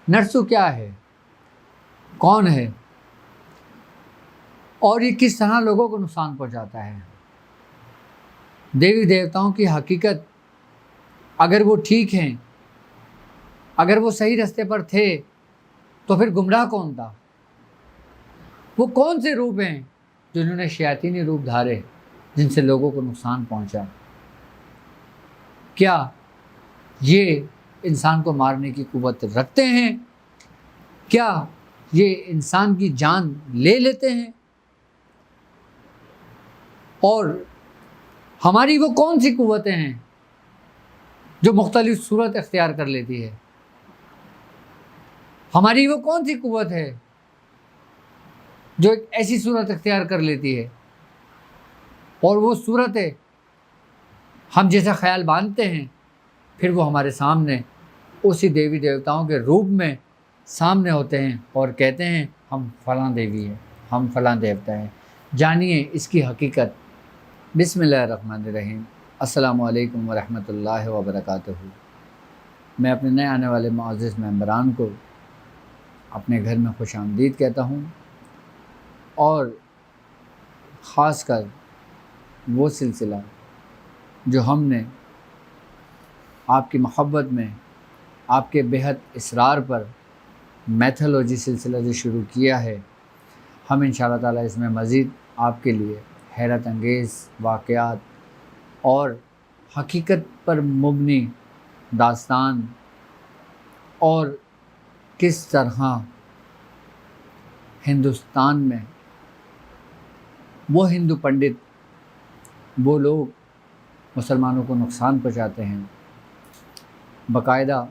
نرسو کیا ہے، کون ہے، اور یہ کس طرح لوگوں کو نقصان پہنچاتا ہے۔ دیوی دیوتاؤں کی حقیقت اگر وہ ٹھیک ہیں، اگر وہ صحیح رستے پر تھے تو پھر گمراہ کون تھا؟ وہ کون سے روپ ہیں جنہوں نے شیاطینی روپ دھارے جن سے لوگوں کو نقصان پہنچا؟ کیا یہ انسان کو مارنے کی قوت رکھتے ہیں؟ کیا یہ انسان کی جان لے لیتے ہیں؟ اور ہماری وہ کون سی قوتیں ہیں جو مختلف صورت اختیار کر لیتی ہے؟ ہماری وہ کون سی قوت ہے جو ایک ایسی صورت اختیار کر لیتی ہے اور وہ صورتیں ہم جیسا خیال باندھتے ہیں پھر وہ ہمارے سامنے اسی دیوی دیوتاؤں کے روپ میں سامنے ہوتے ہیں اور کہتے ہیں ہم فلاں دیوی ہیں، ہم فلاں دیوتا ہیں۔ جانیے اس کی حقیقت۔ بسم اللہ الرحمن الرحیم۔ السلام علیکم ورحمۃ اللہ وبرکاتہ۔ میں اپنے نئے آنے والے معزز ممبران کو اپنے گھر میں خوش آمدید کہتا ہوں، اور خاص کر وہ سلسلہ جو ہم نے آپ کی محبت میں، آپ کے بےحد اصرار پر میتھولوجی سلسلہ جو شروع کیا ہے، ہم انشاءاللہ تعالیٰ اس میں مزید آپ کے لیے حیرت انگیز واقعات اور حقیقت پر مبنی داستان، اور کس طرح ہندوستان میں وہ ہندو پنڈت، وہ لوگ مسلمانوں کو نقصان پہنچاتے ہیں، باقاعدہ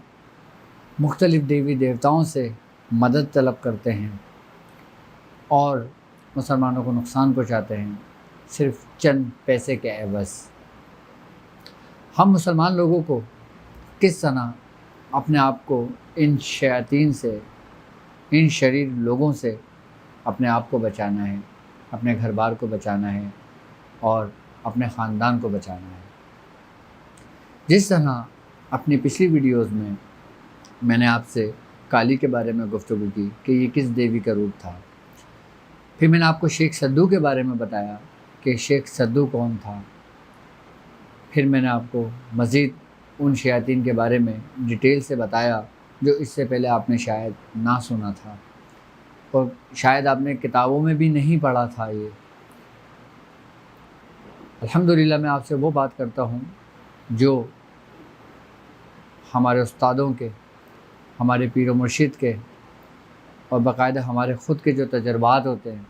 مختلف دیوی دیوتاؤں سے مدد طلب کرتے ہیں اور مسلمانوں کو نقصان پہنچاتے ہیں صرف چند پیسے کے عوض۔ ہم مسلمان لوگوں کو کس طرح اپنے آپ کو ان شیاطین سے، ان شریر لوگوں سے اپنے آپ کو بچانا ہے، اپنے گھر بار کو بچانا ہے اور اپنے خاندان کو بچانا ہے۔ جس طرح اپنی پچھلی ویڈیوز میں نے آپ سے کالی کے بارے میں گفتگو کی کہ یہ کس دیوی کا روپ تھا، پھر میں نے آپ کو شیخ سدو کے بارے میں بتایا کہ شیخ سدو کون تھا، پھر میں نے آپ کو مزید ان شیاطین کے بارے میں ڈیٹیل سے بتایا جو اس سے پہلے آپ نے شاید نہ سنا تھا اور شاید آپ نے کتابوں میں بھی نہیں پڑھا تھا۔ یہ الحمدللہ میں آپ سے وہ بات کرتا ہوں جو ہمارے استادوں کے، ہمارے پیر و مرشد کے، اور باقاعدہ ہمارے خود کے جو تجربات ہوتے ہیں،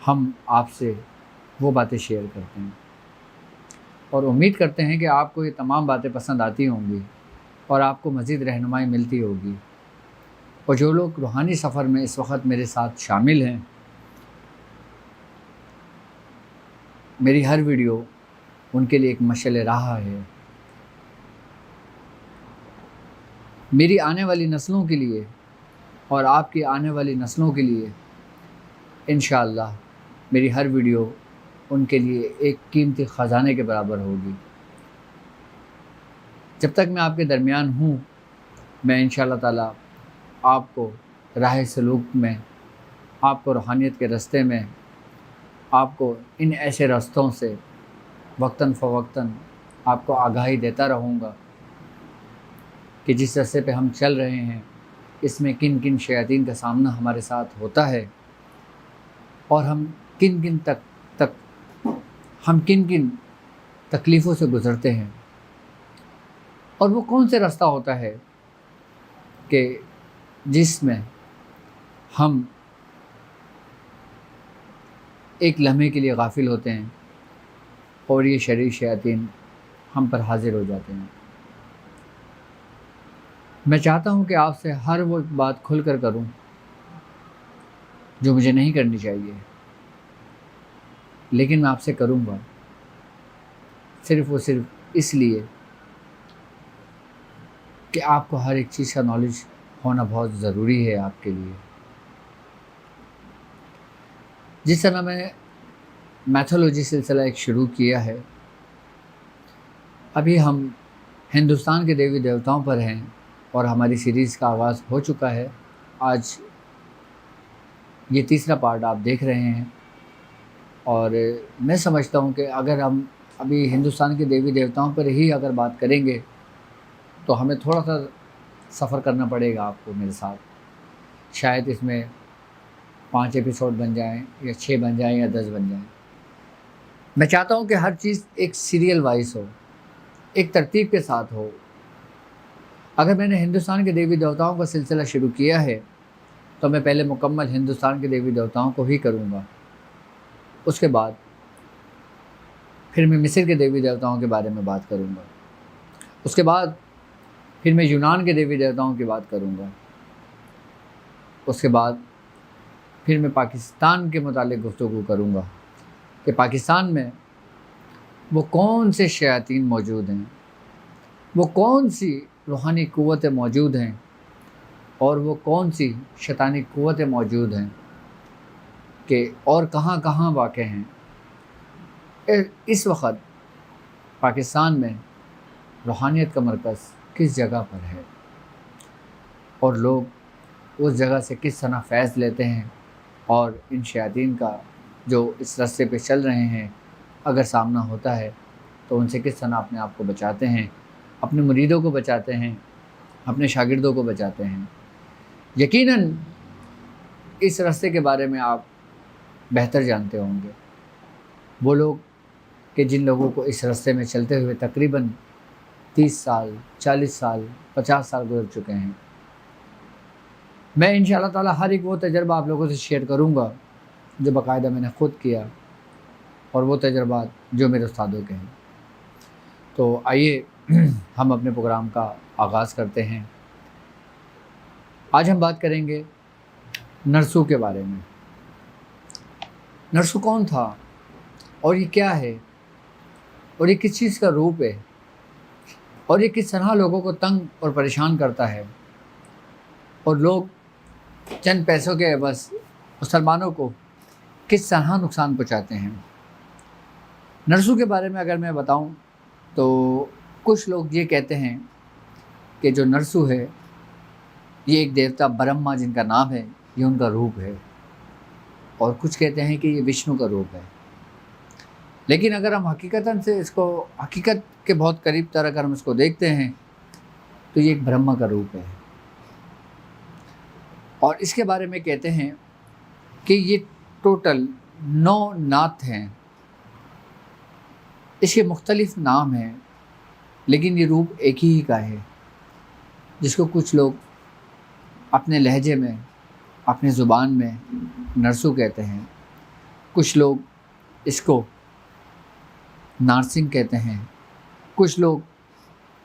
ہم آپ سے وہ باتیں شیئر کرتے ہیں، اور امید کرتے ہیں کہ آپ کو یہ تمام باتیں پسند آتی ہوں گی اور آپ کو مزید رہنمائی ملتی ہوگی۔ اور جو لوگ روحانی سفر میں اس وقت میرے ساتھ شامل ہیں، میری ہر ویڈیو ان کے لیے ایک مشعل راہ ہے۔ میری آنے والی نسلوں کے لیے اور آپ کی آنے والی نسلوں کے لیے انشاءاللہ میری ہر ویڈیو ان کے لیے ایک قیمتی خزانے کے برابر ہوگی۔ جب تک میں آپ کے درمیان ہوں، میں انشاءاللہ تعالیٰ آپ کو راہ سلوک میں، آپ کو روحانیت کے رستے میں، آپ کو ان ایسے رستوں سے وقتاً فوقتاً آپ کو آگاہی دیتا رہوں گا کہ جس رستے پہ ہم چل رہے ہیں اس میں کن کن شیاطین کا سامنا ہمارے ساتھ ہوتا ہے، اور ہم کن کن تکلیفوں سے گزرتے ہیں، اور وہ کون سے راستہ ہوتا ہے کہ جس میں ہم ایک لمحے کے لیے غافل ہوتے ہیں اور یہ شریر شیاطین ہم پر حاضر ہو جاتے ہیں۔ میں چاہتا ہوں کہ آپ سے ہر وہ بات کھل کر کروں جو مجھے نہیں کرنی چاہیے، لیکن میں آپ سے کروں گا صرف اس لیے کہ آپ کو ہر ایک چیز کا نالج ہونا بہت ضروری ہے آپ کے لیے۔ جس طرح میں نے میتھولوجی سلسلہ ایک شروع کیا ہے، ابھی ہم ہندوستان کے دیوی دیوتاؤں پر ہیں اور ہماری سیریز کا آغاز ہو چکا ہے۔ آج یہ تیسرا پارٹ آپ دیکھ رہے ہیں، اور میں سمجھتا ہوں کہ اگر ہم ابھی ہندوستان کے دیوی دیوتاؤں پر ہی اگر بات کریں گے تو ہمیں تھوڑا سا سفر کرنا پڑے گا آپ کو میرے ساتھ۔ شاید اس میں 5 ایپیسوڈ بن جائیں یا 6 بن جائیں یا 10 بن جائیں۔ میں چاہتا ہوں کہ ہر چیز ایک سیریل وائز ہو، ایک ترتیب کے ساتھ ہو۔ اگر میں نے ہندوستان کے دیوی دیوتاؤں کا سلسلہ شروع کیا ہے تو میں پہلے مکمل ہندوستان کے دیوی دیوتاؤں کو ہی کروں گا، اس کے بعد پھر میں مصر کے دیوی دیوتاؤں کے بارے میں بات کروں گا، اس کے بعد پھر میں یونان کے دیوی دیوتاؤں کی بات کروں گا، اس کے بعد پھر میں پاکستان کے متعلق گفتگو کروں گا کہ پاکستان میں وہ کون سے شیاطین موجود ہیں، وہ کون سی روحانی قوتیں موجود ہیں، اور وہ کون سی شیطانی قوتیں موجود ہیں کہ اور کہاں کہاں واقع ہیں۔ اس وقت پاکستان میں روحانیت کا مرکز کس جگہ پر ہے، اور لوگ اس جگہ سے کس طرح فیض لیتے ہیں، اور ان شیاطین کا جو اس راستے پہ چل رہے ہیں اگر سامنا ہوتا ہے تو ان سے کس طرح اپنے آپ کو بچاتے ہیں، اپنے مریدوں کو بچاتے ہیں، اپنے شاگردوں کو بچاتے ہیں۔ یقیناً اس راستے کے بارے میں آپ بہتر جانتے ہوں گے، وہ لوگ کہ جن لوگوں کو اس راستے میں چلتے ہوئے تقریباً 30 سال 40 سال 50 سال گزر چکے ہیں۔ میں انشاءاللہ تعالی ہر ایک وہ تجربہ آپ لوگوں سے شیئر کروں گا جو باقاعدہ میں نے خود کیا، اور وہ تجربات جو میرے استادوں کے ہیں۔ تو آئیے ہم اپنے پروگرام کا آغاز کرتے ہیں۔ آج ہم بات کریں گے نرسو کے بارے میں۔ نرسو کون تھا، اور یہ کیا ہے، اور یہ کس چیز کا روپ ہے، اور یہ کس طرح لوگوں کو تنگ اور پریشان کرتا ہے، اور لوگ چند پیسوں کے عوض مسلمانوں کو کس طرح نقصان پہنچاتے ہیں۔ نرسو کے بارے میں اگر میں بتاؤں تو کچھ لوگ یہ کہتے ہیں کہ جو نرسو ہے یہ ایک دیوتا برہما جن کا نام ہے، یہ ان کا روپ ہے، اور کچھ کہتے ہیں کہ یہ وشنو کا روپ ہے۔ لیکن اگر ہم حقیقتاً سے اس کو حقیقت کے بہت قریب تر اگر ہم اس کو دیکھتے ہیں تو یہ ایک برہما کا روپ ہے، اور اس کے بارے میں کہتے ہیں کہ یہ ٹوٹل 9 نات ہیں، اس کے مختلف نام ہیں، لیکن یہ روپ ایک ہی کا ہے، جس کو کچھ لوگ اپنے لہجے میں اپنے زبان میں نرسو کہتے ہیں، کچھ لوگ اس کو نارسنگ کہتے ہیں، کچھ لوگ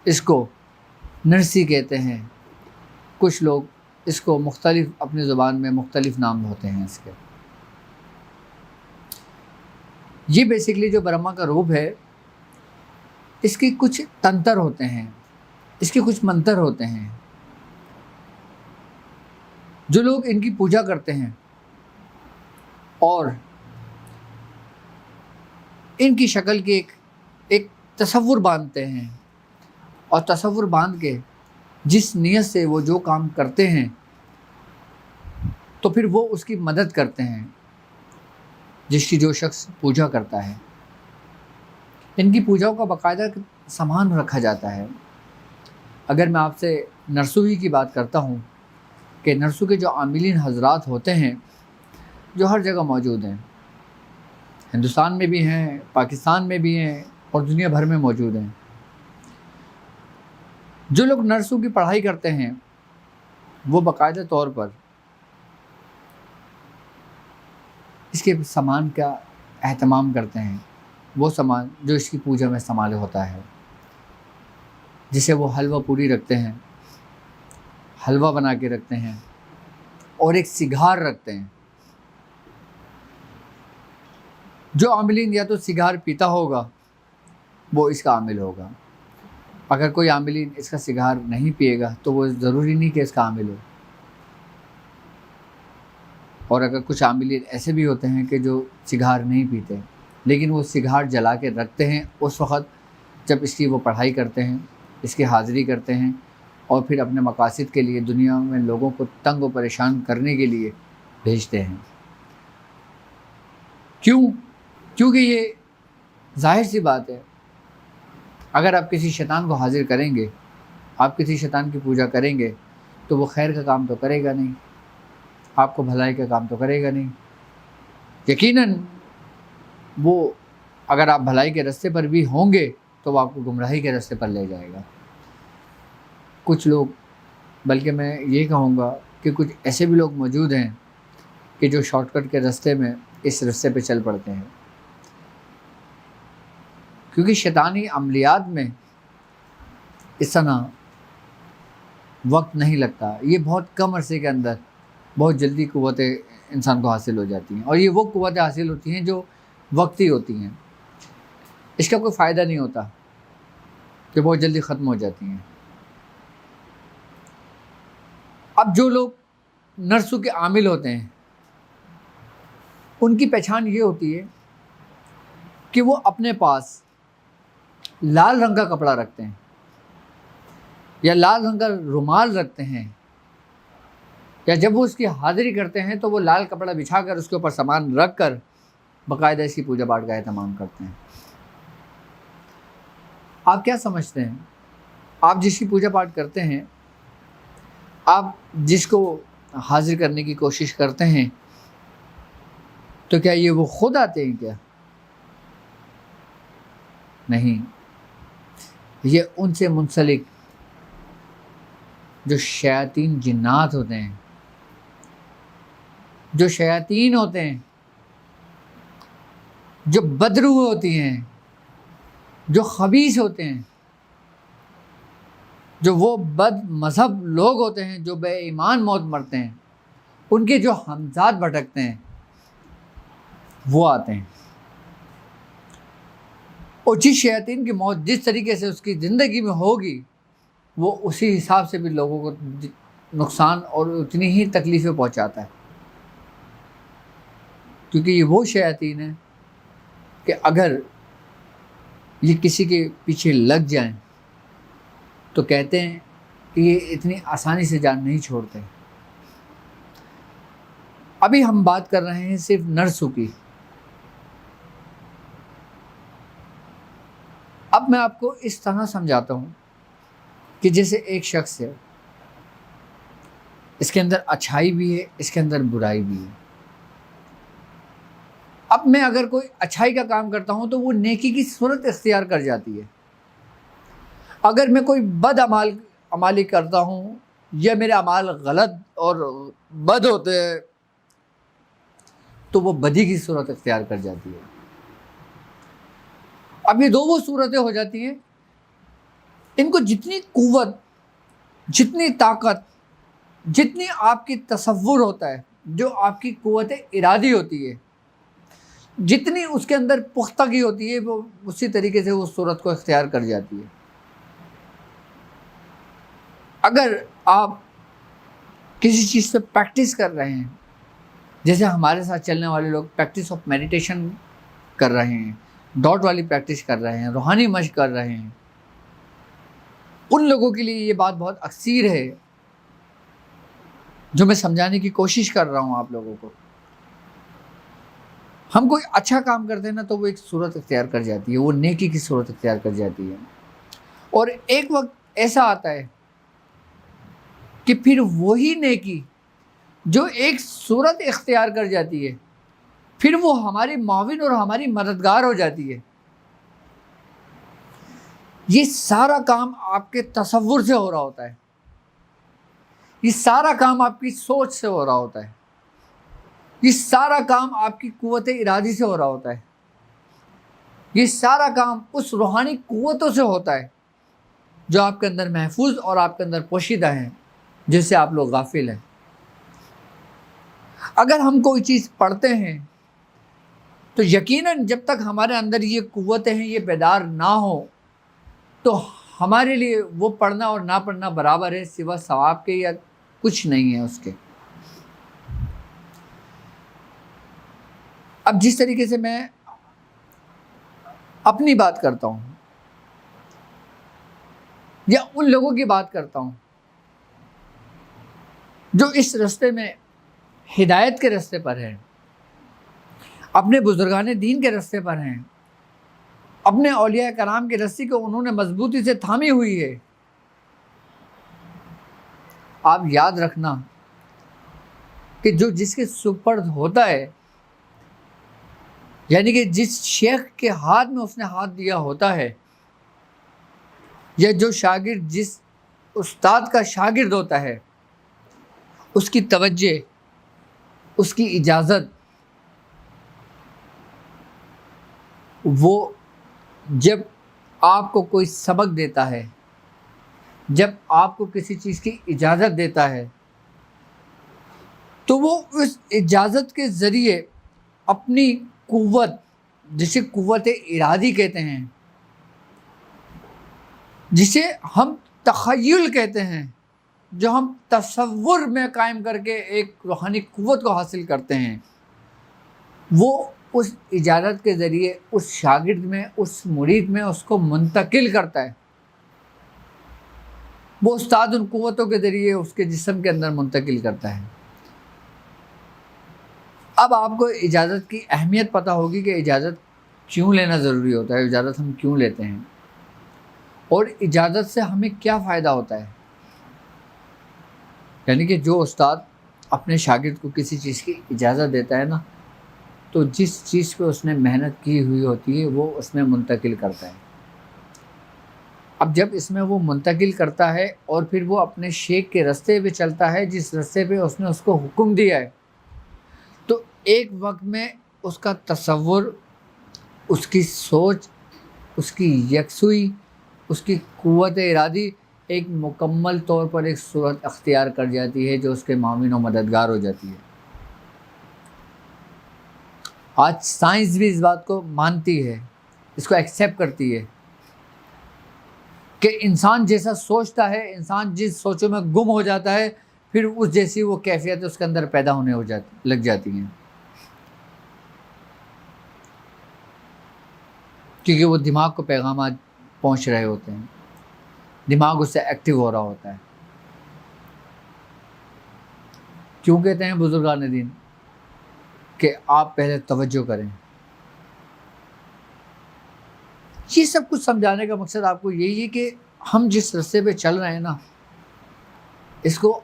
اس کو نرسی کہتے ہیں، کچھ لوگ اس کو مختلف اپنی زبان میں مختلف نام ہوتے ہیں اس کے۔ یہ بیسیکلی جو برہما کا روپ ہے، اس کے کچھ تنتر ہوتے ہیں، اس کے کچھ منتر ہوتے ہیں۔ جو لوگ ان کی پوجا کرتے ہیں اور ان کی شکل کی ایک تصور باندھتے ہیں، اور تصور باندھ کے جس نیت سے وہ جو کام کرتے ہیں تو پھر وہ اس کی مدد کرتے ہیں، جس کی جو شخص پوجا کرتا ہے۔ ان کی پوجاؤں کا باقاعدہ سامان رکھا جاتا ہے۔ اگر میں آپ سے نرسو ہی کی بات کرتا ہوں کہ نرسو کے جو عاملین حضرات ہوتے ہیں جو ہر جگہ موجود ہیں، ہندوستان میں بھی ہیں، پاکستان میں بھی ہیں، اور دنیا بھر میں موجود ہیں۔ جو لوگ نرسو کی پڑھائی کرتے ہیں وہ باقاعدہ طور پر اس کے سامان کا اہتمام کرتے ہیں، وہ سامان جو اس کی پوجا میں استعمال ہوتا ہے، جسے وہ حلوہ پوری رکھتے ہیں، حلوہ بنا کے رکھتے ہیں، اور ایک سگار رکھتے ہیں۔ جو عاملین یا تو سگار پیتا ہوگا وہ اس کا عامل ہوگا، اگر کوئی عاملین اس کا سگار نہیں پیے گا تو وہ ضروری نہیں کہ اس کا عامل ہو۔ اور اگر کچھ عاملین ایسے بھی ہوتے ہیں کہ جو سگار نہیں پیتے لیکن وہ سگار جلا کے رکھتے ہیں اس وقت جب اس کی وہ پڑھائی کرتے ہیں، اس کی حاضری کرتے ہیں، اور پھر اپنے مقاصد کے لیے دنیا میں لوگوں کو تنگ و پریشان کرنے کے لیے بھیجتے ہیں۔ کیوں؟ کیونکہ یہ ظاہر سی بات ہے، اگر آپ کسی شیطان کو حاضر کریں گے، آپ کسی شیطان کی پوجا کریں گے، تو وہ خیر کا کام تو کرے گا نہیں، آپ کو بھلائی کا کام تو کرے گا نہیں۔ یقیناً وہ اگر آپ بھلائی کے راستے پر بھی ہوں گے تو وہ آپ کو گمراہی کے راستے پر لے جائے گا۔ کچھ لوگ، بلکہ میں یہ کہوں گا کہ کچھ ایسے بھی لوگ موجود ہیں کہ جو شارٹ کٹ کے راستے میں اس راستے پہ چل پڑتے ہیں، کیونکہ شیطانی عملیات میں اس طرح وقت نہیں لگتا، یہ بہت کم عرصے کے اندر بہت جلدی قوتیں انسان کو حاصل ہو جاتی ہیں، اور یہ وہ قوتیں حاصل ہوتی ہیں جو وقتی ہوتی ہیں، اس کا کوئی فائدہ نہیں ہوتا، کہ بہت جلدی ختم ہو جاتی ہیں۔ اب جو لوگ نرسوں کے عامل ہوتے ہیں، ان کی پہچان یہ ہوتی ہے کہ وہ اپنے پاس لال رنگ کا کپڑا رکھتے ہیں یا لال رنگ کا رومال رکھتے ہیں، یا جب وہ اس کی حاضری کرتے ہیں تو وہ لال کپڑا بچھا کر اس کے اوپر سامان رکھ کر باقاعدہ اس کی پوجا پاٹ کا اہتمام کرتے ہیں۔ آپ کیا سمجھتے ہیں؟ آپ جس کی پوجا پاٹ کرتے ہیں، آپ جس کو حاضر کرنے کی کوشش کرتے ہیں، تو کیا یہ وہ خود آتے ہیں کیا؟ نہیں، یہ ان سے منسلک جو شیاطین جنات ہوتے ہیں، جو شیاطین ہوتے ہیں، جو بدروح ہوتی ہیں، جو خبیث ہوتے ہیں، جو وہ بد مذہب لوگ ہوتے ہیں جو بے ایمان موت مرتے ہیں، ان کے جو ہمزاد بھٹکتے ہیں، وہ آتے ہیں۔ اور جس شیاطین کی موت جس طریقے سے اس کی زندگی میں ہوگی، وہ اسی حساب سے بھی لوگوں کو نقصان اور اتنی ہی تکلیفیں پہنچاتا ہے، کیونکہ یہ وہ شیاطین ہیں کہ اگر یہ کسی کے پیچھے لگ جائیں تو کہتے ہیں کہ یہ اتنی آسانی سے جان نہیں چھوڑتے۔ ابھی ہم بات کر رہے ہیں صرف نرسوں کی، اب میں آپ کو اس طرح سمجھاتا ہوں کہ جیسے ایک شخص ہے، اس کے اندر اچھائی بھی ہے، اس کے اندر برائی بھی ہے۔ اب میں اگر کوئی اچھائی کا کام کرتا ہوں تو وہ نیکی کی صورت اختیار کر جاتی ہے، اگر میں کوئی بد عمالی کرتا ہوں یا میرے اعمال غلط اور بد ہوتے ہیں تو وہ بدی کی صورت اختیار کر جاتی ہے۔ اب یہ دو وہ صورتیں ہو جاتی ہیں، ان کو جتنی قوت، جتنی طاقت، جتنی آپ کی تصور ہوتا ہے، جو آپ کی قوت ارادی ہوتی ہے، جتنی اس کے اندر پختگی ہوتی ہے، وہ اسی طریقے سے اس صورت کو اختیار کر جاتی ہے۔ اگر آپ کسی چیز پہ پریکٹس کر رہے ہیں، جیسے ہمارے ساتھ چلنے والے لوگ پریکٹس آف میڈیٹیشن کر رہے ہیں، ڈاٹ والی پریکٹس کر رہے ہیں، روحانی مشق کر رہے ہیں، ان لوگوں کے لیے یہ بات بہت اکثیر ہے جو میں سمجھانے کی کوشش کر رہا ہوں آپ لوگوں کو۔ ہم کوئی اچھا کام کرتے ہیں نا تو وہ ایک صورت اختیار کر جاتی ہے، وہ نیکی کی صورت اختیار کر جاتی ہے، اور ایک وقت ایسا آتا ہے کہ پھر وہی نیکی جو ایک صورت اختیار کر جاتی ہے، پھر وہ ہماری معاون اور ہماری مددگار ہو جاتی ہے۔ یہ سارا کام آپ کے تصور سے ہو رہا ہوتا ہے، یہ سارا کام آپ کی سوچ سے ہو رہا ہوتا ہے، یہ سارا کام آپ کی قوت ارادی سے ہو رہا ہوتا ہے، یہ سارا کام اس روحانی قوتوں سے ہوتا ہے جو آپ کے اندر محفوظ اور آپ کے اندر پوشیدہ ہیں، جس سے آپ لوگ غافل ہیں۔ اگر ہم کوئی چیز پڑھتے ہیں تو یقیناً جب تک ہمارے اندر یہ قوتیں ہیں، یہ بیدار نہ ہو، تو ہمارے لیے وہ پڑھنا اور نہ پڑھنا برابر ہے، سوا ثواب کے یا کچھ نہیں ہے اس کے۔ اب جس طریقے سے میں اپنی بات کرتا ہوں یا ان لوگوں کی بات کرتا ہوں جو اس رستے میں ہدایت کے رستے پر ہیں، اپنے بزرگان دین کے رستے پر ہیں، اپنے اولیاء کرام کی رسی کو انہوں نے مضبوطی سے تھامی ہوئی ہے، آپ یاد رکھنا کہ جو جس کے سپرد ہوتا ہے، یعنی کہ جس شیخ کے ہاتھ میں اس نے ہاتھ دیا ہوتا ہے، یا جو شاگرد جس استاد کا شاگرد ہوتا ہے، اس کی توجہ، اس کی اجازت، وہ جب آپ کو کوئی سبق دیتا ہے، جب آپ کو کسی چیز کی اجازت دیتا ہے، تو وہ اس اجازت کے ذریعے اپنی قوت، جسے قوت ارادی کہتے ہیں، جسے ہم تخیل کہتے ہیں، جو ہم تصور میں قائم کر کے ایک روحانی قوت کو حاصل کرتے ہیں، وہ اس اجازت کے ذریعے اس شاگرد میں، اس مرید میں اس کو منتقل کرتا ہے۔ وہ استاد ان قوتوں کے ذریعے اس کے جسم کے اندر منتقل کرتا ہے۔ اب آپ کو اجازت کی اہمیت پتہ ہوگی کہ اجازت کیوں لینا ضروری ہوتا ہے، اجازت ہم کیوں لیتے ہیں، اور اجازت سے ہمیں کیا فائدہ ہوتا ہے۔ یعنی کہ جو استاد اپنے شاگرد کو کسی چیز کی اجازت دیتا ہے نا، تو جس چیز پہ اس نے محنت کی ہوئی ہوتی ہے وہ اس میں منتقل کرتا ہے۔ اب جب اس میں وہ منتقل کرتا ہے اور پھر وہ اپنے شیخ کے رستے پہ چلتا ہے، جس رستے پہ اس نے اس کو حکم دیا ہے، تو ایک وقت میں اس کا تصور، اس کی سوچ، اس کی یکسوئی، اس کی قوت ارادی ایک مکمل طور پر ایک صورت اختیار کر جاتی ہے جو اس کے معاون و مددگار ہو جاتی ہے۔ آج سائنس بھی اس بات کو مانتی ہے، اس کو ایکسیپٹ کرتی ہے کہ انسان جیسا سوچتا ہے، انسان جس سوچوں میں گم ہو جاتا ہے، پھر اس جیسی وہ کیفیت اس کے اندر پیدا ہونے لگ جاتی ہیں، کیونکہ وہ دماغ کو پیغامات پہنچ رہے ہوتے ہیں، دماغ اس سے ایکٹیو ہو رہا ہوتا ہے۔ کیوں کہتے ہیں بزرگان دین کہ آپ پہلے توجہ کریں؟ یہ سب کچھ سمجھانے کا مقصد آپ کو یہی ہے کہ ہم جس رستے پہ چل رہے ہیں نا، اس کو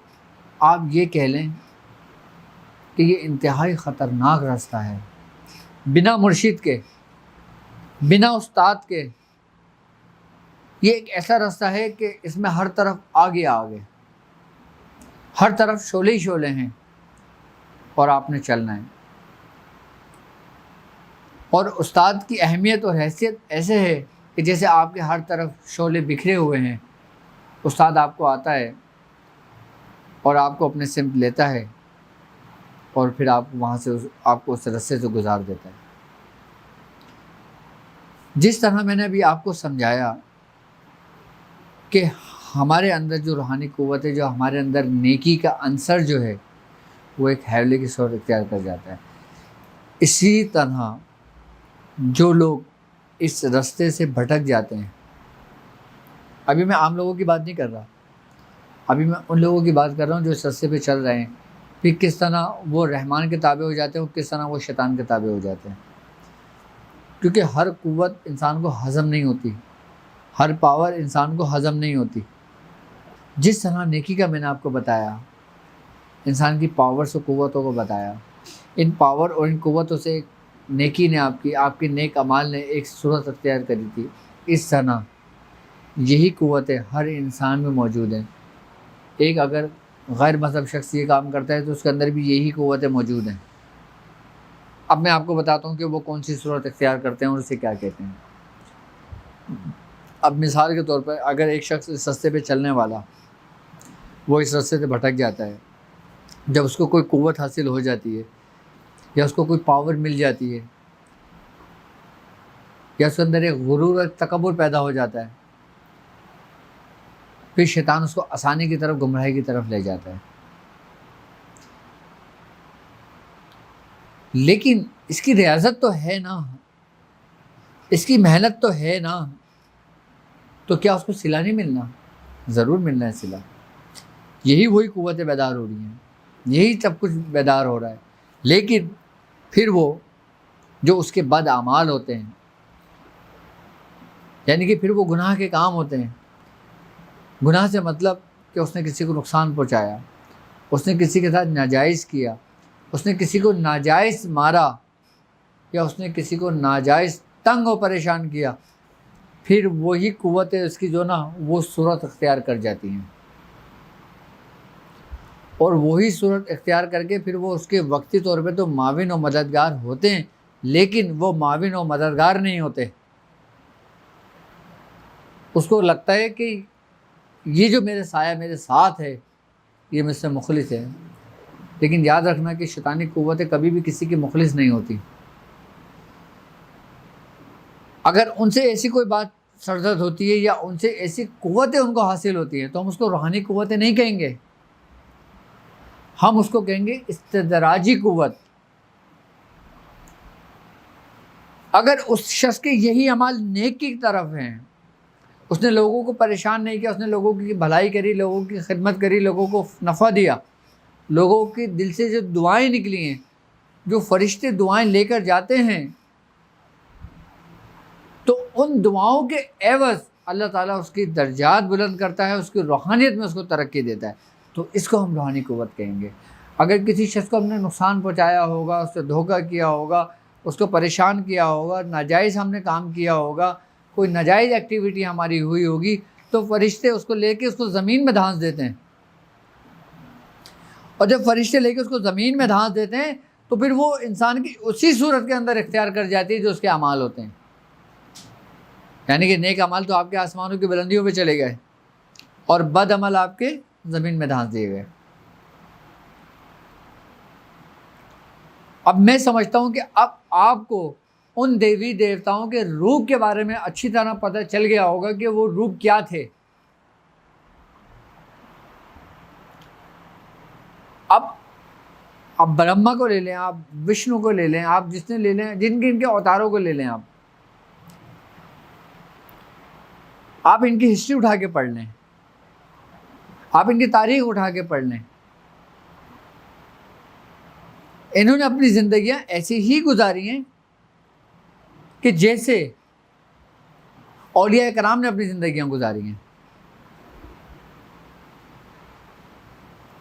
آپ یہ کہہ لیں کہ یہ انتہائی خطرناک راستہ ہے، بنا مرشد کے، بنا استاد کے۔ یہ ایک ایسا راستہ ہے کہ اس میں ہر طرف آگے آگے، ہر طرف شعلے ہی شعلے ہیں، اور آپ نے چلنا ہے۔ اور استاد کی اہمیت اور حیثیت ایسے ہے کہ جیسے آپ کے ہر طرف شعلے بکھرے ہوئے ہیں، استاد آپ کو آتا ہے اور آپ کو اپنے سمت لیتا ہے، اور پھر آپ وہاں سے آپ کو اس رستے سے گزار دیتا ہے۔ جس طرح میں نے ابھی آپ کو سمجھایا کہ ہمارے اندر جو روحانی قوت ہے، جو ہمارے اندر نیکی کا عنصر جو ہے، وہ ایک حیولے کی صورت اختیار کر جاتا ہے، اسی طرح جو لوگ اس رستے سے بھٹک جاتے ہیں، ابھی میں عام لوگوں کی بات نہیں کر رہا، ابھی میں ان لوگوں کی بات کر رہا ہوں جو اس رستے پہ چل رہے ہیں، پھر کس طرح وہ رحمان کے تابع ہو جاتے ہیں اور کس طرح وہ شیطان کے تابع ہو جاتے ہیں۔ کیونکہ ہر قوت انسان کو ہضم نہیں ہوتی، ہر پاور انسان کو ہضم نہیں ہوتی۔ جس طرح نیکی کا میں نے آپ کو بتایا، انسان کی پاورز و قوتوں کو بتایا، ان پاور اور ان قوتوں سے نیکی نے آپ کے نیک اعمال نے ایک صورت اختیار کری تھی، اس طرح یہی قوتیں ہر انسان میں موجود ہیں۔ ایک اگر غیر مذہب شخص یہ کام کرتا ہے تو اس کے اندر بھی یہی قوتیں موجود ہیں۔ اب میں آپ کو بتاتا ہوں کہ وہ کون سی صورت اختیار کرتے ہیں اور اسے کیا کہتے ہیں۔ اب مثال کے طور پر اگر ایک شخص اس رستے پہ چلنے والا وہ اس رستے سے بھٹک جاتا ہے، جب اس کو کوئی قوت حاصل ہو جاتی ہے، یا اس کو کوئی پاور مل جاتی ہے، یا اس کے اندر ایک غرور اور تکبر پیدا ہو جاتا ہے، پھر شیطان اس کو آسانی کی طرف، گمراہی کی طرف لے جاتا ہے۔ لیکن اس کی ریاضت تو ہے نا، اس کی محنت تو ہے نا، تو کیا اس کو صلہ نہیں ملنا؟ ضرور ملنا ہے صلہ۔ یہی وہی قوتیں بیدار ہو رہی ہیں، یہی سب کچھ بیدار ہو رہا ہے، لیکن پھر وہ جو اس کے بد اعمال ہوتے ہیں، یعنی کہ پھر وہ گناہ کے کام ہوتے ہیں. گناہ سے مطلب کہ اس نے کسی کو نقصان پہنچایا، اس نے کسی کے ساتھ ناجائز کیا، اس نے کسی کو ناجائز مارا، یا اس نے کسی کو ناجائز تنگ و پریشان کیا، پھر وہی قوتیں اس کی جو نا وہ صورت اختیار کر جاتی ہیں، اور وہی صورت اختیار کر کے پھر وہ اس کے وقتی طور پہ تو معاون و مددگار ہوتے ہیں، لیکن وہ معاون و مددگار نہیں ہوتے. اس کو لگتا ہے کہ یہ جو میرے سایہ میرے ساتھ ہے یہ مجھ سے مخلص ہے، لیکن یاد رکھنا کہ شیطانی قوتیں کبھی بھی کسی کی مخلص نہیں ہوتی. اگر ان سے ایسی کوئی بات سرزد ہوتی ہے یا ان سے ایسی قوتیں ان کو حاصل ہوتی ہیں تو ہم اس کو روحانی قوتیں نہیں کہیں گے، ہم اس کو کہیں گے استدراجی قوت. اگر اس شخص کے یہی اعمال نیک کی طرف ہیں، اس نے لوگوں کو پریشان نہیں کیا، اس نے لوگوں کی بھلائی کری، لوگوں کی خدمت کری، لوگوں کو نفع دیا، لوگوں کے دل سے جو دعائیں نکلی ہیں، جو فرشتے دعائیں لے کر جاتے ہیں، تو ان دعاؤں کے عوض اللہ تعالیٰ اس کی درجات بلند کرتا ہے، اس کی روحانیت میں اس کو ترقی دیتا ہے، تو اس کو ہم روحانی قوت کہیں گے. اگر کسی شخص کو ہم نے نقصان پہنچایا ہوگا، اس سے دھوکہ کیا ہوگا، اس کو پریشان کیا ہوگا، ناجائز ہم نے کام کیا ہوگا، کوئی ناجائز ایکٹیویٹی ہماری ہوئی ہوگی، تو فرشتے اس کو لے کے اس کو زمین میں دھانس دیتے ہیں. اور جب فرشتے لے کے اس کو زمین میں دھانس دیتے ہیں تو پھر وہ انسان کی اسی صورت کے اندر اختیار کر جاتی ہے جو اس کے اعمال ہوتے ہیں. یعنی کہ نیک اعمال تو آپ کے آسمانوں کی بلندیوں پہ چلے گئے اور بد عمل آپ کے زمین میں دھانس دیے گئے. اب میں سمجھتا ہوں کہ اب آپ کو ان دیوی دیوتاؤں کے روپ کے بارے میں اچھی طرح پتہ چل گیا ہوگا کہ وہ روپ کیا تھے. اب برہما کو لے لیں، آپ وشنو کو لے لیں، آپ جس نے لے لیں، جن کے اوتاروں کو لے لیں، آپ ان کی ہسٹری اٹھا کے پڑھ لیں، آپ ان کی تاریخ اٹھا کے پڑھ لیں. انہوں نے اپنی زندگیاں ایسی ہی گزاری ہیں کہ جیسے اولیاء کرام نے اپنی زندگیاں گزاری ہیں.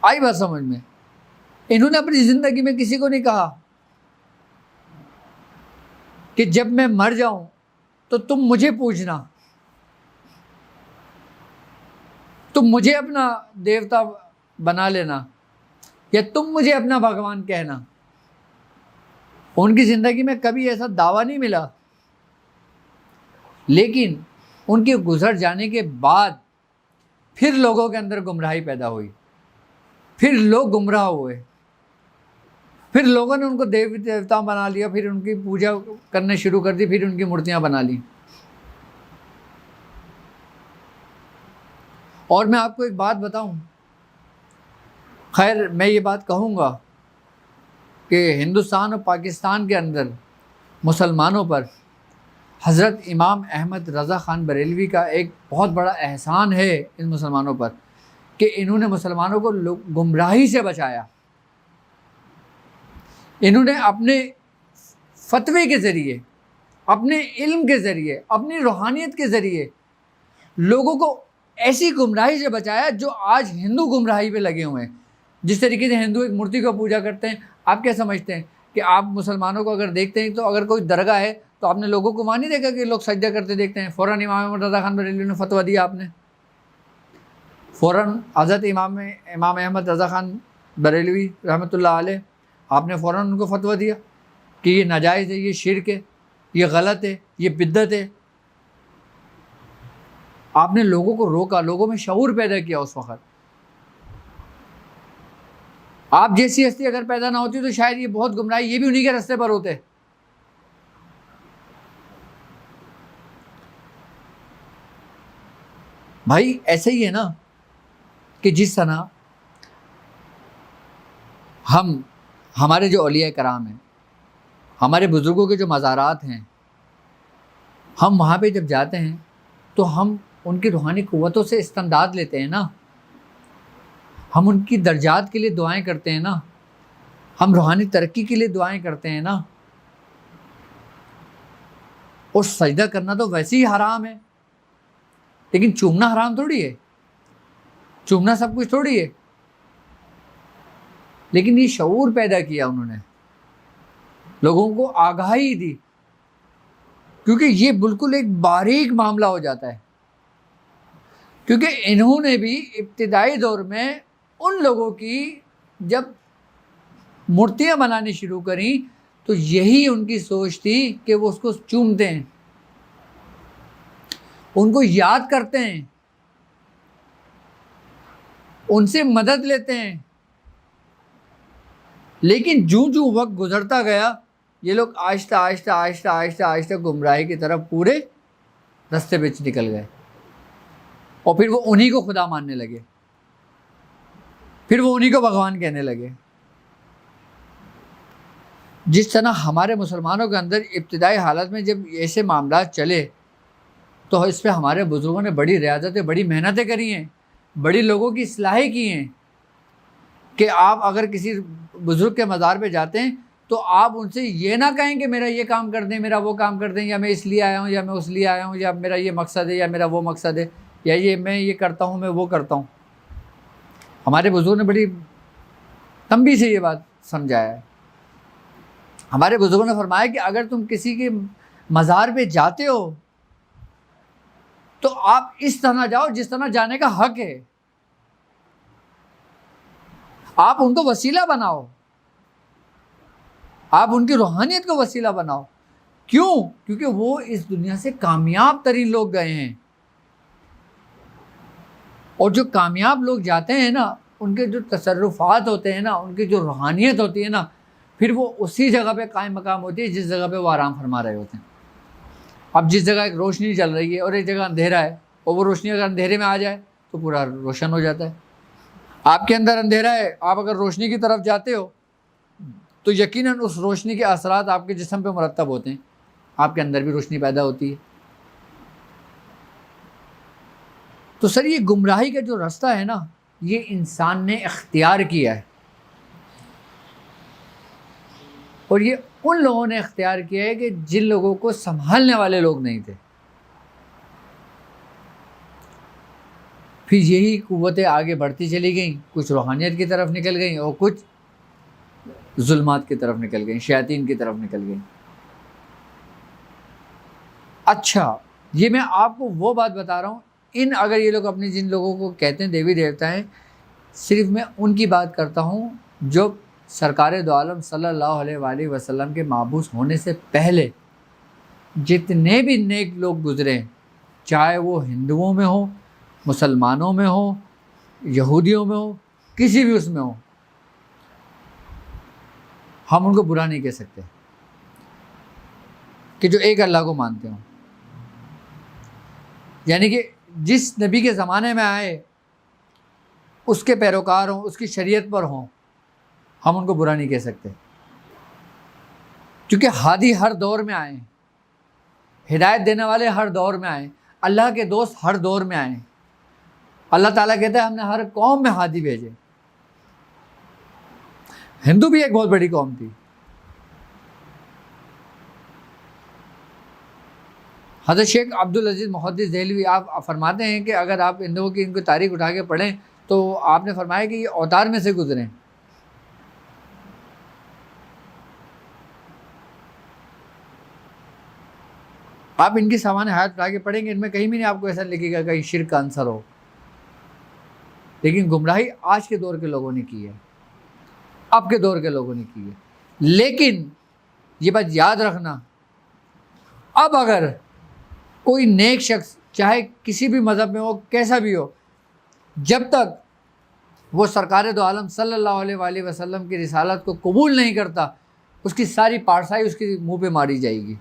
آئی بات سمجھ میں؟ انہوں نے اپنی زندگی میں کسی کو نہیں کہا کہ جب میں مر جاؤں تو تم مجھے پوجنا، تم مجھے اپنا دیوتا بنا لینا، یا تم مجھے اپنا بھگوان کہنا. ان کی زندگی میں کبھی ایسا دعویٰ نہیں ملا، لیکن ان کے گزر جانے کے بعد پھر لوگوں کے اندر گمراہی پیدا ہوئی، پھر لوگ گمراہ ہوئے، پھر لوگوں نے ان کو دیوی دیوتا بنا لیا، پھر ان کی پوجا کرنے شروع کر دی، پھر ان کی مورتیاں بنا لی. اور میں آپ کو ایک بات بتاؤں، خیر میں یہ بات کہوں گا کہ ہندوستان اور پاکستان کے اندر مسلمانوں پر حضرت امام احمد رضا خان بریلوی کا ایک بہت بڑا احسان ہے ان مسلمانوں پر کہ انہوں نے مسلمانوں کو گمراہی سے بچایا. انہوں نے اپنے فتوے کے ذریعے، اپنے علم کے ذریعے، اپنی روحانیت کے ذریعے لوگوں کو ایسی گمراہی سے بچایا جو آج ہندو گمراہی پہ لگے ہوئے ہیں. جس طریقے سے ہندو ایک مورتی کو پوجا کرتے ہیں، آپ کیا سمجھتے ہیں کہ آپ مسلمانوں کو اگر دیکھتے ہیں تو اگر کوئی درگاہ ہے تو آپ نے لوگوں کو وہاں نہیں دیکھا کہ لوگ سجدہ کرتے دیکھتے ہیں؟ فوراً امام احمد رضا خان بریلوی نے فتویٰ دیا، آپ نے فوراً حضرت امام احمد رضا خان بریلوی رحمۃ اللہ علیہ، آپ نے فوراً ان کو فتویٰ دیا کہ یہ ناجائز ہے، یہ شرک ہے، یہ غلط ہے، یہ بدعت ہے. آپ نے لوگوں کو روکا، لوگوں میں شعور پیدا کیا. اس وقت آپ جیسی ہستی اگر پیدا نہ ہوتی تو شاید یہ بہت گمراہی، یہ بھی انہی کے راستے پر ہوتے. بھائی ایسے ہی ہے نا کہ جس طرح ہمارے جو اولیاء کرام ہیں، ہمارے بزرگوں کے جو مزارات ہیں، ہم وہاں پہ جب جاتے ہیں تو ہم ان کی روحانی قوتوں سے استمداد لیتے ہیں نا. ہم ان کی درجات کے لیے دعائیں کرتے ہیں نا، ہم روحانی ترقی کے لیے دعائیں کرتے ہیں نا، اور سجدہ کرنا تو ویسے ہی حرام ہے، لیکن چومنا حرام تھوڑی ہے، چومنا سب کچھ تھوڑی ہے۔ لیکن یہ شعور پیدا کیا انہوں نے، لوگوں کو آگاہی دی، کیونکہ یہ بالکل ایک باریک معاملہ ہو جاتا ہے، کیونکہ انہوں نے بھی ابتدائی دور میں ان لوگوں کی جب مورتیاں بنانی شروع کریں تو یہی ان کی سوچ تھی کہ وہ اس کو چومتے ہیں، ان کو یاد کرتے ہیں، ان سے مدد لیتے ہیں۔ لیکن جوں جوں وقت گزرتا گیا یہ لوگ آہستہ آہستہ آہستہ آہستہ آہستہ گمراہی کی طرف پورے رستے پہ نکل گئے، اور پھر وہ انہی کو خدا ماننے لگے، پھر وہ انہی کو بھگوان کہنے لگے۔ جس طرح ہمارے مسلمانوں کے اندر ابتدائی حالت میں جب ایسے معاملات چلے تو اس پہ ہمارے بزرگوں نے بڑی ریاضتیں، بڑی محنتیں کری ہیں، بڑی لوگوں کی اصلاحیں کی ہیں، کہ آپ اگر کسی بزرگ کے مزار پہ جاتے ہیں تو آپ ان سے یہ نہ کہیں کہ میرا یہ کام کر دیں، میرا وہ کام کر دیں، یا میں اس لیے آیا ہوں، یا میں اس لیے آیا ہوں، یا میرا یہ مقصد ہے، یا میرا وہ مقصد ہے، یا یہ میں یہ کرتا ہوں، میں وہ کرتا ہوں۔ ہمارے بزرگوں نے بڑی تنبیہ سے یہ بات سمجھایا ہے۔ ہمارے بزرگوں نے فرمایا کہ اگر تم کسی کے مزار پہ جاتے ہو تو آپ اس طرح جاؤ جس طرح جانے کا حق ہے، آپ ان کو وسیلہ بناؤ، آپ ان کی روحانیت کو وسیلہ بناؤ۔ کیوں؟ کیونکہ وہ اس دنیا سے کامیاب ترین لوگ گئے ہیں، اور جو کامیاب لوگ جاتے ہیں نا ان کے جو تصرفات ہوتے ہیں نا، ان کی جو روحانیت ہوتی ہے نا، پھر وہ اسی جگہ پہ قائم مقام ہوتی ہے جس جگہ پہ وہ آرام فرما رہے ہوتے ہیں۔ اب جس جگہ ایک روشنی چل رہی ہے اور ایک جگہ اندھیرا ہے، اور وہ روشنی اگر اندھیرے میں آ جائے تو پورا روشن ہو جاتا ہے۔ آپ کے اندر اندھیرا ہے، آپ اگر روشنی کی طرف جاتے ہو تو یقیناً اس روشنی کے اثرات آپ کے جسم پہ مرتب ہوتے ہیں، آپ کے اندر بھی روشنی پیدا ہوتی ہے۔ تو سر یہ گمراہی کا جو راستہ ہے نا، یہ انسان نے اختیار کیا ہے، اور یہ ان لوگوں نے اختیار کیا ہے کہ جن لوگوں کو سنبھالنے والے لوگ نہیں تھے۔ پھر یہی قوتیں آگے بڑھتی چلی گئیں، کچھ روحانیت کی طرف نکل گئیں اور کچھ ظلمات کی طرف نکل گئیں، شیاطین کی طرف نکل گئیں۔ اچھا، یہ میں آپ کو وہ بات بتا رہا ہوں، اگر یہ لوگ اپنے جن لوگوں کو کہتے ہیں دیوی دیوتا ہیں، صرف میں ان کی بات کرتا ہوں جو سرکار دو عالم صلی اللہ علیہ وآلہ وسلم کے مابعوث ہونے سے پہلے جتنے بھی نیک لوگ گزرے، چاہے وہ ہندوؤں میں ہو، مسلمانوں میں ہو، یہودیوں میں ہو، کسی بھی اس میں ہو، ہم ان کو برا نہیں کہہ سکتے کہ جو ایک اللہ کو مانتے ہوں، یعنی کہ جس نبی کے زمانے میں آئے اس کے پیروکار ہوں، اس کی شریعت پر ہوں، ہم ان کو برا نہیں کہہ سکتے، کیونکہ ہادی ہر دور میں آئے، ہدایت دینے والے ہر دور میں آئے، اللہ کے دوست ہر دور میں آئے۔ اللہ تعالیٰ کہتا ہے ہم نے ہر قوم میں ہادی بھیجے۔ ہندو بھی ایک بہت بڑی قوم تھی۔ حضرت شیخ عبدالعزیز محدث دہلوی آپ فرماتے ہیں کہ اگر آپ ہندوؤں کی ان کی تاریخ اٹھا کے پڑھیں تو آپ نے فرمایا کہ یہ اوتار میں سے گزرے۔ آپ ان کی سامان حیات اٹھا کے پڑھیں گے، ان میں کہیں بھی نہیں آپ کو ایسا لکھے گا کہ شرک کا عنصر ہو، لیکن گمراہی آج کے دور کے لوگوں نے کی ہے، اب کے دور کے لوگوں نے کی ہے۔ لیکن یہ بات یاد رکھنا، اب اگر کوئی نیک شخص چاہے کسی بھی مذہب میں ہو، کیسا بھی ہو، جب تک وہ سرکار دو عالم صلی اللہ علیہ وآلہ وسلم کی رسالت کو قبول نہیں کرتا، اس کی ساری پارسائی اس کے منہ پہ ماری جائے گی،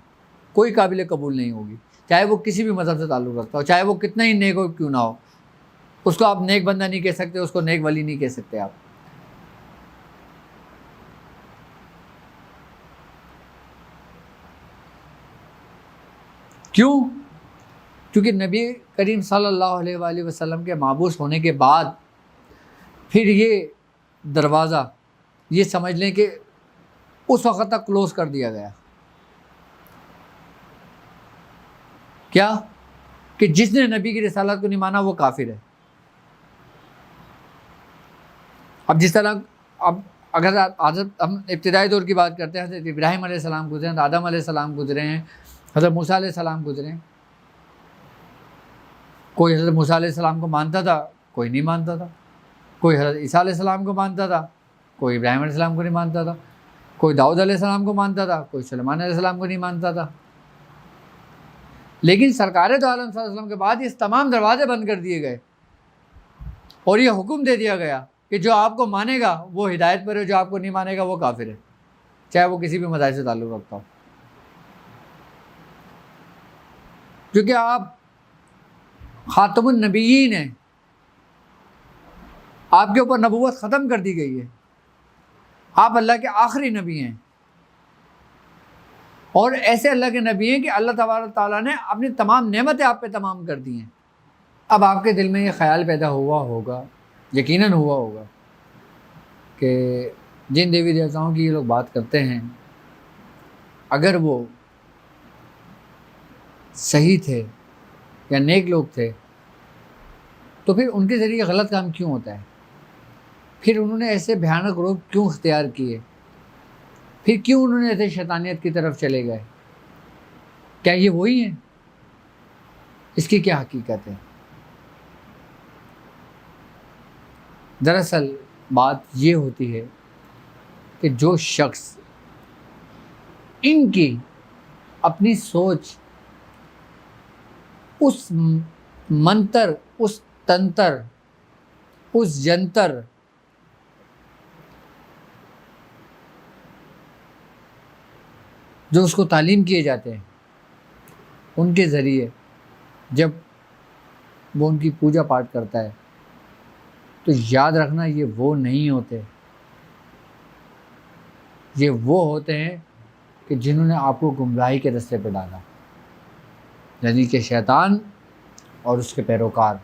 کوئی قابل قبول نہیں ہوگی، چاہے وہ کسی بھی مذہب سے تعلق رکھتا ہو، چاہے وہ کتنا ہی نیک ہو کیوں نہ ہو۔ اس کو آپ نیک بندہ نہیں کہہ سکتے، اس کو نیک ولی نہیں کہہ سکتے آپ۔ کیوں؟ کیونکہ نبی کریم صلی اللہ علیہ وآلہ وسلم کے مابعوث ہونے کے بعد پھر یہ دروازہ یہ سمجھ لیں کہ اس وقت تک کلوز کر دیا گیا. کیا؟ کہ جس نے نبی کی رسالت کو نہیں مانا وہ کافر ہے. اب جس طرح اگر ہم ابتدائی دور کی بات کرتے ہیں، حضرت ابراہیم علیہ السلام گزرے ہیں، آدم علیہ السلام گزرے ہیں، حضرت موسیٰ علیہ السلام گزرے ہیں. کوئی حضرت موسیٰ علیہ السلام کو مانتا تھا، کوئی نہیں مانتا تھا. کوئی حضرت عیسیٰ علیہ السلام کو مانتا تھا، کوئی ابراہیم علیہ السلام کو نہیں مانتا تھا. کوئی داؤد علیہ السلام کو مانتا تھا، کوئی سلیمان علیہ السلام کو نہیں مانتا تھا. لیکن سرکار دو عالم صلی اللہ علیہ وسلم کے بعد یہ تمام دروازے بند کر دیے گئے اور یہ حکم دے دیا گیا کہ جو آپ کو مانے گا وہ ہدایت پر ہے، جو آپ کو نہیں مانے گا وہ کافر ہے، چاہے وہ کسی بھی مذہب سے تعلق رکھتا ہو. کیونکہ آپ خاتم النبیین ہیں، آپ کے اوپر نبوت ختم کر دی گئی ہے، آپ اللہ کے آخری نبی ہیں، اور ایسے اللہ کے نبی ہیں کہ اللہ تبارک تعالیٰ نے اپنی تمام نعمتیں آپ پہ تمام کر دی ہیں. اب آپ کے دل میں یہ خیال پیدا ہوا ہوگا، یقیناً ہوا ہوگا، کہ جن دیوی دیوتاؤں کی یہ لوگ بات کرتے ہیں اگر وہ صحیح تھے یا نیک لوگ تھے تو پھر ان کے ذریعے غلط کام کیوں ہوتا ہے؟ پھر انہوں نے ایسے بھیانک روپ کیوں اختیار کیے؟ پھر کیوں انہوں نے ایسے شیطانیت کی طرف چلے گئے؟ کیا یہ وہی ہیں؟ اس کی کیا حقیقت ہے؟ دراصل بات یہ ہوتی ہے کہ جو شخص ان کی اپنی سوچ اس منتر، اس تنتر، اس جنتر جو اس کو تعلیم کیے جاتے ہیں ان کے ذریعے جب وہ ان کی پوجا پاٹ کرتا ہے تو یاد رکھنا یہ وہ نہیں ہوتے، یہ وہ ہوتے ہیں کہ جنہوں نے آپ کو گمراہی کے رستے پہ ڈالا، یعنی کہ شیطان اور اس کے پیروکار،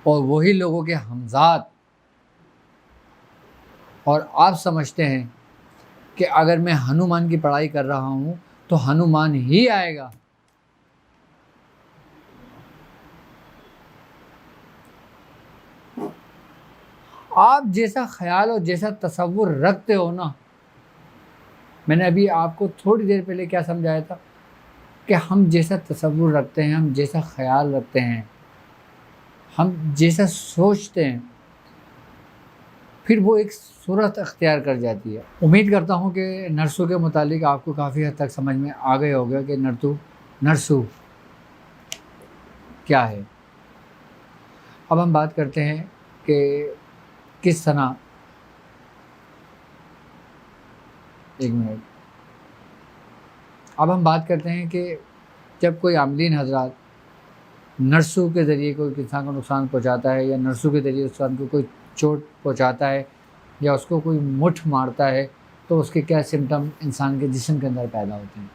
اور وہی لوگوں کے ہمزاد. اور آپ سمجھتے ہیں کہ اگر میں ہنومان کی پڑھائی کر رہا ہوں تو ہنومان ہی آئے گا. آپ جیسا خیال اور جیسا تصور رکھتے ہو نا، میں نے ابھی آپ کو تھوڑی دیر پہلے کیا سمجھایا تھا کہ ہم جیسا تصور رکھتے ہیں، ہم جیسا خیال رکھتے ہیں، ہم جیسا سوچتے ہیں، پھر وہ ایک صورت اختیار کر جاتی ہے. امید کرتا ہوں کہ نرسو کے متعلق آپ کو کافی حد تک سمجھ میں آ گئے ہوگا کہ نرسو کیا ہے. اب ہم بات کرتے ہیں کہ کس طرح اب ہم بات کرتے ہیں کہ جب کوئی عاملین حضرات نرسو کے ذریعے کوئی انسان کو نقصان پہنچاتا ہے یا نرسو کے ذریعے اس انسان کو کوئی چوٹ پہنچاتا ہے یا اس کو کوئی مٹھ مارتا ہے تو اس کے کیا سمٹم انسان کے جسم کے اندر پیدا ہوتے ہیں.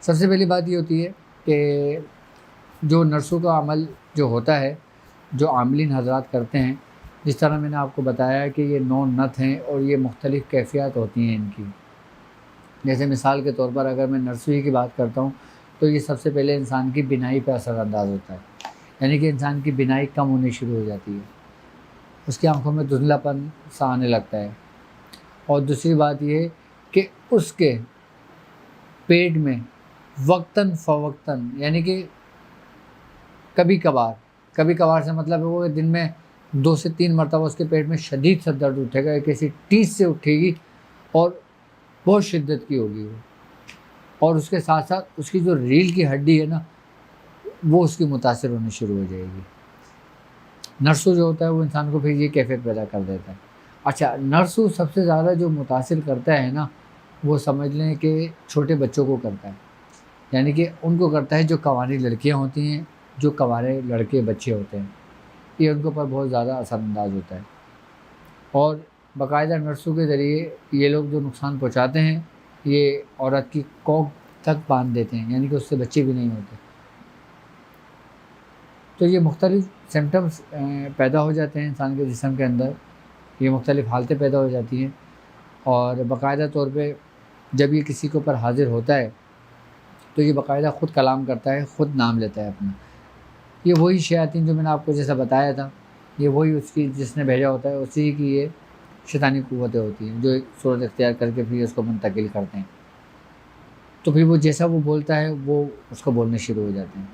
سب سے پہلی بات یہ ہوتی ہے کہ جو نرسوں کا عمل جو ہوتا ہے، جو عاملین حضرات کرتے ہیں، جس طرح میں نے آپ کو بتایا کہ یہ 9 نت ہیں اور یہ مختلف کیفیات ہوتی ہیں ان کی. جیسے مثال کے طور پر اگر میں نرسوئی کی بات کرتا ہوں تو یہ سب سے پہلے انسان کی بینائی پہ اثر انداز ہوتا ہے، یعنی کہ انسان کی بینائی کم ہونی شروع ہو جاتی ہے، اس کی آنکھوں میں دھندلا پن سا آنے لگتا ہے. اور دوسری بات یہ ہے کہ اس کے پیٹ میں وقتاً فوقتاً، یعنی کہ کبھی کبھار سے مطلب ہے وہ دن میں 2 سے 3 مرتبہ اس کے پیٹ میں شدید سا درد اٹھے گا، ایک ایسی ٹیس سے اٹھے گی اور بہت شدت کی ہوگی وہ. اور اس کے ساتھ ساتھ اس کی جو ریڑھ کی ہڈی ہے نا وہ اس کی متاثر ہونی شروع ہو جائے گی. نرسو جو ہوتا ہے وہ انسان کو پھر یہ کیفیت پیدا کر دیتا ہے. اچھا، نرسو سب سے زیادہ جو متاثر کرتا ہے نا وہ سمجھ لیں کہ چھوٹے بچوں کو کرتا ہے، یعنی کہ ان کو کرتا ہے جو کنواری لڑکیاں ہوتی ہیں، جو کنوارے لڑکے بچے ہوتے ہیں، یہ ان کے اوپر بہت زیادہ اثر انداز ہوتا ہے. اور باقاعدہ نرسوں کے ذریعے یہ لوگ جو نقصان پہنچاتے ہیں یہ عورت کی کوکھ تک باندھ دیتے ہیں، یعنی کہ اس سے بچے بھی نہیں ہوتے. تو یہ مختلف سمٹمس پیدا ہو جاتے ہیں انسان کے جسم کے اندر، یہ مختلف حالتیں پیدا ہو جاتی ہیں، اور باقاعدہ طور پہ جب یہ کسی کے اوپر حاضر ہوتا ہے تو یہ باقاعدہ خود کلام کرتا ہے، خود نام لیتا ہے اپنا۔ یہ وہی شیاطین جو میں نے آپ کو جیسا بتایا تھا، یہ وہی اس کی جس نے بھیجا ہوتا ہے، اسی کی یہ شیطانی قوتیں ہوتی ہیں جو ایک صورت اختیار کر کے پھر اس کو منتقل کرتے ہیں۔ تو پھر وہ جیسا وہ بولتا ہے وہ اس کو بولنے شروع ہو جاتے ہیں۔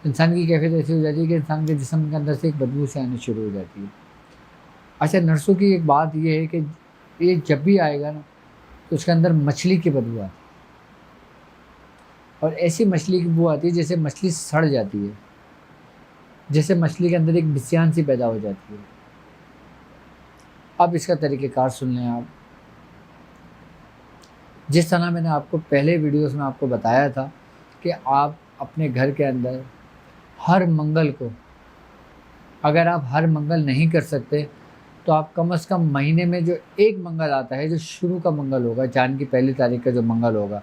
انسان کی کیفیت ایسی ہو جاتی ہے کہ انسان کے جسم کے اندر سے ایک بدبو سے آنی شروع ہو جاتی ہے۔ اچھا، نرسوں کی ایک بات یہ ہے کہ یہ جب بھی آئے گا نا تو اس کے اندر مچھلی کی بدبو آتی ہے، اور ایسی مچھلی کی بدبو آتی ہے جیسے مچھلی سڑ جاتی ہے، جیسے مچھلی کے اندر ایک بسیان سی پیدا ہو جاتی ہے۔ اب اس کا طریقہ کار سن لیں آپ۔ جس طرح میں نے آپ کو پہلے ویڈیوز میں آپ کو بتایا تھا کہ آپ اپنے گھر کے اندر ہر منگل کو، اگر آپ ہر منگل نہیں کر سکتے تو آپ کم از کم مہینے میں جو ایک منگل آتا ہے، جو شروع کا منگل ہوگا، چاند کی پہلی تاریخ کا جو منگل ہوگا،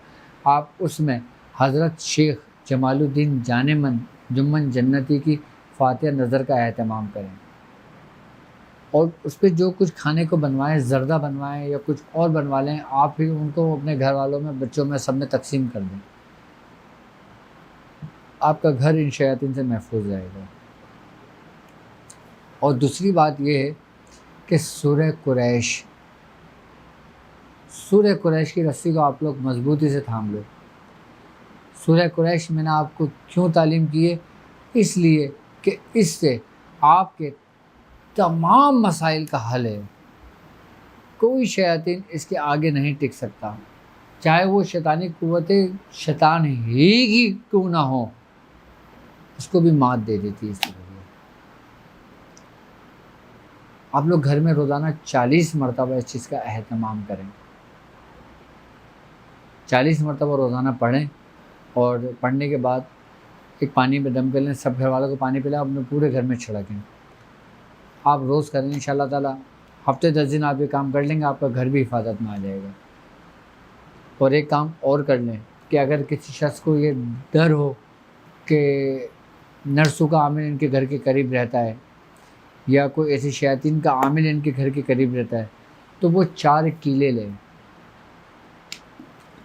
آپ اس میں حضرت شیخ جمال الدین جان من جمن جنتی کی فاتحہ نظر کا اہتمام کریں، اور اس پہ جو کچھ کھانے کو بنوائیں، زردہ بنوائیں یا کچھ اور بنوا لیں، آپ پھر ان کو اپنے گھر والوں میں، بچوں میں، سب میں تقسیم کر دیں۔ آپ کا گھر ان شیاطین سے محفوظ رہے گا۔ اور دوسری بات یہ ہے کہ سورہ قریش کی رسی کو آپ لوگ مضبوطی سے تھام لو۔ سورہ قریش میں نے آپ کو کیوں تعلیم کی ہے؟ اس لیے کہ اس سے آپ کے تمام مسائل کا حل ہے۔ کوئی شیاطین اس کے آگے نہیں ٹک سکتا، چاہے وہ شیطانی قوتیں شیطان ہی کی کیوں نہ ہو، اس کو بھی مات دے دیتی ہے اس لیے۔ آپ لوگ گھر میں روزانہ 40 مرتبہ اس چیز کا اہتمام کریں، 40 مرتبہ روزانہ پڑھیں، اور پڑھنے کے بعد ایک پانی میں دم کر لیں، سب گھر والوں کو پانی پلائیں، اپنے پورے گھر میں چھڑکیں۔ آپ روز کریں انشاءاللہ تعالیٰ، ہفتے 10 دن آپ یہ کام کر لیں گے، آپ کا گھر بھی حفاظت میں آ جائے گا۔ اور ایک کام اور کر لیں کہ اگر کسی شخص کو یہ ڈر ہو کہ نرسوں کا عامل ان کے گھر کے قریب رہتا ہے، یا کوئی ایسی شیاطین کا عامل ان کے گھر کے قریب رہتا ہے، تو وہ 4 کیلے لیں،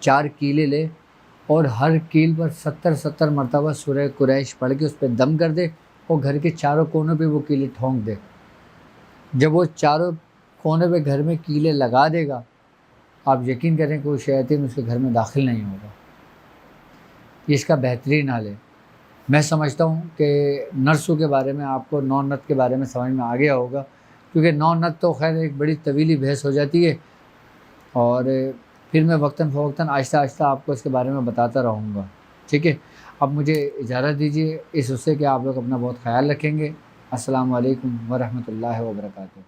4 کیلے لے، اور ہر کیل پر 70 مرتبہ سورہ قریش پڑھ کے اس پہ دم کر دے، اور گھر کے چاروں کونوں پہ وہ کیلے ٹھونک دے۔ جب وہ چاروں کونے پہ گھر میں کیلے لگا دے گا، آپ یقین کریں کہ وہ شیاطین اس کے گھر میں داخل نہیں ہوگا۔ یہ اس کا بہترین حل ہے۔ میں سمجھتا ہوں کہ نرسوں کے بارے میں آپ کو 9 نت کے بارے میں سمجھ میں آ گیا ہوگا، کیونکہ 9 نت تو خیر ایک بڑی طویلی بحث ہو جاتی ہے، اور پھر میں وقتاً فوقتاً آہستہ آہستہ آپ کو اس کے بارے میں بتاتا رہوں گا، ٹھیک ہے؟ اب مجھے اجازت دیجیے اس حصے کہ آپ لوگ اپنا بہت خیال رکھیں گے۔ السلام علیکم ورحمۃ اللہ وبرکاتہ۔